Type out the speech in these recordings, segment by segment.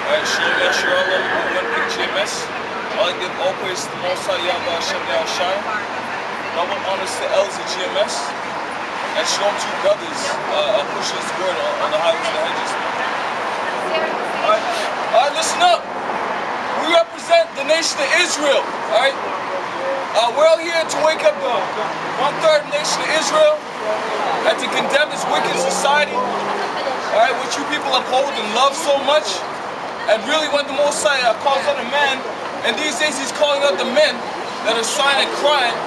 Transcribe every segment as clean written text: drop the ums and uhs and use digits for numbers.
Alright, Shalom Yasharallah, Olympic GMS. I give all praise to the Most High Yahweh Hashem Yahushai. Double honors to Els of GMS. And Shalom to you brothers pushing this word on the highways and the hedges. Alright, listen up. We represent the nation of Israel. Alright? We're all here to wake up the one-third nation of Israel and to condemn this wicked society. Alright, which you people uphold and love so much. And really when the Most High calls out a man, and these days he's calling out the men that are sighing and crying,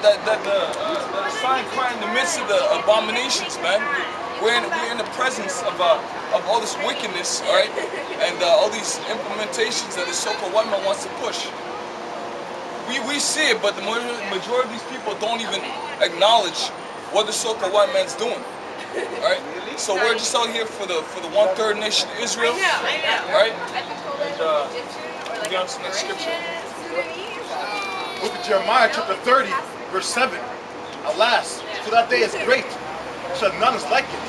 that are sighing and crying in the midst of the abominations, man. We're in the presence of all this wickedness, alright? And all these implementations that the so-called white man wants to push. We see it, but the majority of these people don't even acknowledge what the so-called white man's doing. Alright? So we're just out here for the one-third nation of Israel. Alright? And get on to the next scripture. Book of Jeremiah chapter 30, verse 7. Alas, for that day is great, so none is like it.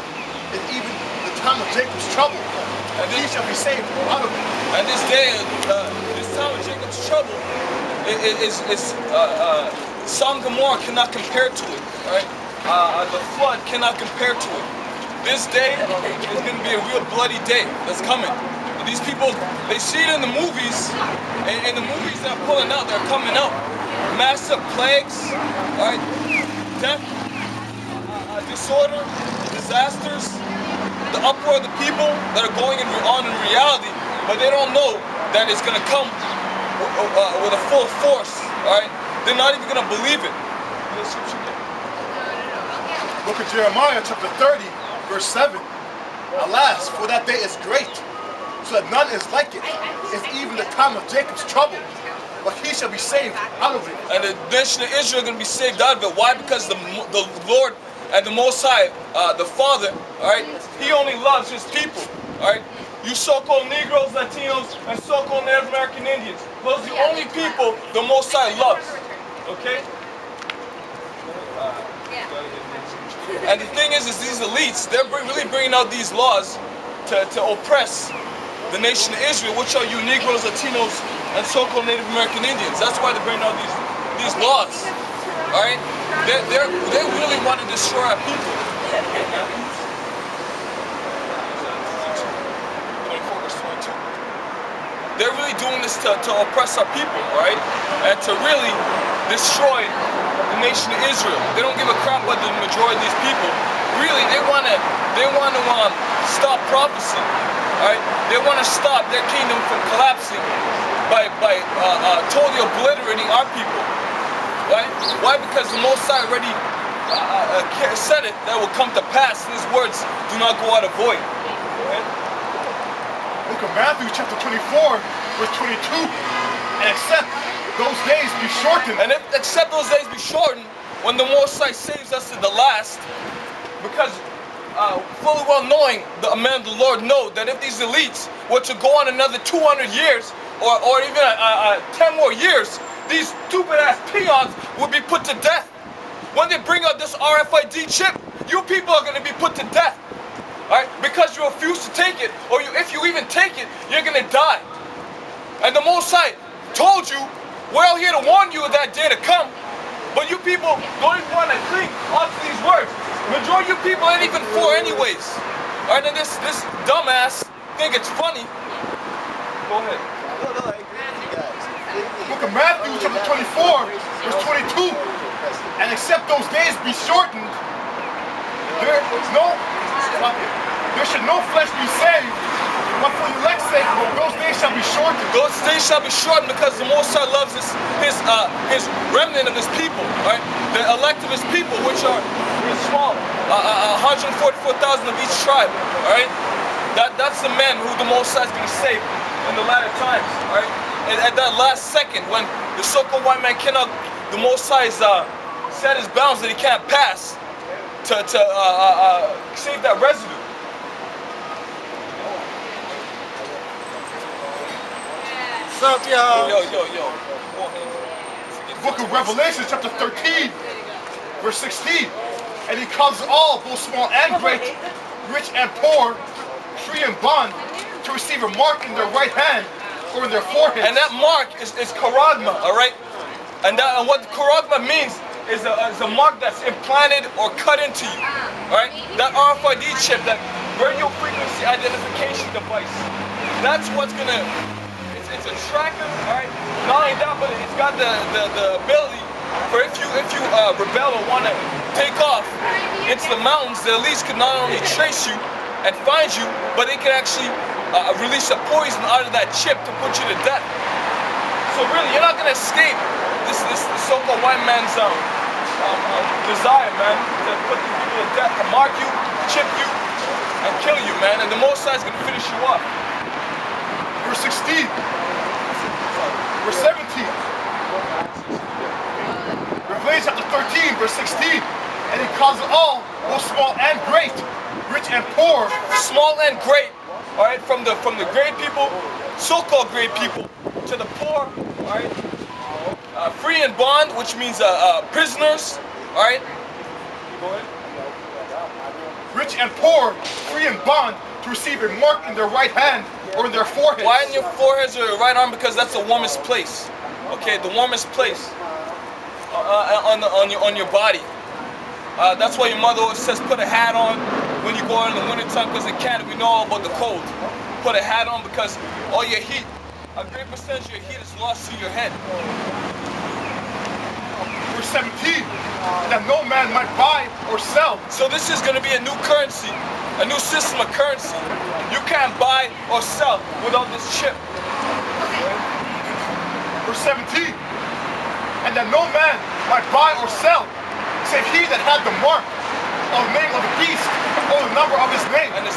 And even the time of Jacob's trouble, and he shall be saved out of it. And this day, this time of Jacob's trouble, Sodom and Gomorrah cannot compare to it. Alright? The flood cannot compare to it. This day is going to be a real bloody day that's coming. And these people, they see it in the movies, and the movies that are pulling out, they're coming out. Massive plagues, right? Death, disorder, disasters, the uproar of the people that are going on in reality, but they don't know that it's going to come with a full force, all right? They're not even going to believe it. Book of Jeremiah chapter 30, verse 7. Alas, for that day is great, so that none is like it. It's even the time of Jacob's trouble, but he shall be saved out of it. And the nation of Israel is going to be saved out of it. Why? Because the Lord and the Most High, the Father, all right, he only loves his people, all right? You so-called Negroes, Latinos, and so-called Native American Indians, those are the only people the Most High loves, okay? And the thing is these elites, they're really bringing out these laws to oppress the nation of Israel, which are you Negroes, Latinos, and so-called Native American Indians. That's why they're bringing out these laws. All right, they really want to destroy our people. 24 verse 22. They're really doing this to oppress our people, all right, and to really destroy the nation of Israel. They don't give a crap about the majority of these people. Really, they want to stop prophecy. All right, they want to stop their kingdom from collapsing by totally obliterating our people. Right? Why? Because the Most High already said it that will come to pass. His words do not go out of void. Right? Book of Matthew chapter 24, verse 22. And except those days be shortened. And except those days be shortened, when the Most High saves us at the last, because fully well knowing, the men of the Lord know that if these elites were to go on another 200 years, or even 10 more years, these stupid-ass peons would be put to death. When they bring out this RFID chip, you people are going to be put to death. Alright? Because you refuse to take it, or if you even take it, you're going to die. And the Most High told you, we're out here to warn you of that day to come, but you people don't even want to cling onto these words. Majority of you people ain't even for anyways. Alright, and this dumbass think it's funny. Go ahead. Book of Matthew chapter 24, verse 22. And except those days be shortened, there should no flesh be saved. But for the elect's sake, those days shall be shortened. Those days shall be shortened because the Most High loves his remnant of his people, right? The elect of his people, which are small, 144,000 of each tribe, all right? That's the men who the Most High is going to save in the latter times, all right? And at that last second, when the so-called white man cannot, the Most High set his bounds that he can't pass to save that residue. What's up, y'all? Yo. Book of Revelation, chapter 13, verse 16. And he calls all, both small and great, rich and poor, free and bond, to receive a mark in their right hand or in their forehead. And that mark is charagma, all right? And what charagma means is a mark that's implanted or cut into you, all right? That RFID chip, that radio frequency identification device, that's what's gonna, it's a tracker, all right? Not only that, but it's got the ability for if you rebel or want to take off into the mountains, the elites could not only trace you and find you, but they can actually release a poison out of that chip to put you to death. So really, you're not gonna escape this so-called white man's desire, man, to put these people to death, to mark you, chip you, and kill you, man. And the Most High is gonna finish you off. Verse 16. Verse 17. Revelation chapter 13, verse 16. And he calls it all, both small and great, rich and poor. Small and great, all right, from the great people, so-called great people, to the poor, all right, free and bond, which means prisoners, all right. Go ahead. Rich and poor, free and bond, to receive a mark in their right hand or in their forehead. Why in your foreheads or your right arm? Because that's the warmest place. Okay, the warmest place on your body. That's why your mother always says put a hat on when you go out in the wintertime, because in Canada we know all about the cold. Put a hat on because all your heat, a great percentage of your heat is lost to your head. Verse 17, that no man might buy or sell. So this is going to be a new currency, a new system of currency. You can't buy or sell without this chip. Verse 17, and that no man might buy or sell, save he that had the mark of the name of the beast or the number of his name. And his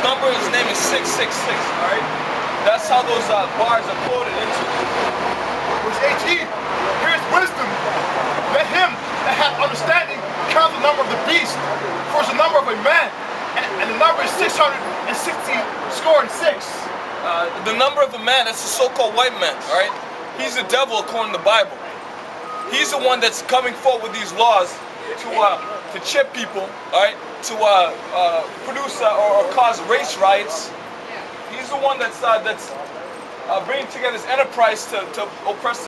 name is 666, all right? That's how those bars are quoted into. Verse 18, here's wisdom. Let him that hath understanding count the number of the beast, for it's the number of a man, and the number is 666. The number of a man, that's the so-called white man, all right? He's the devil according to the Bible. He's the one that's coming forward with these laws to chip people, all right? To produce or cause race riots. He's the one that's bringing together his enterprise to oppress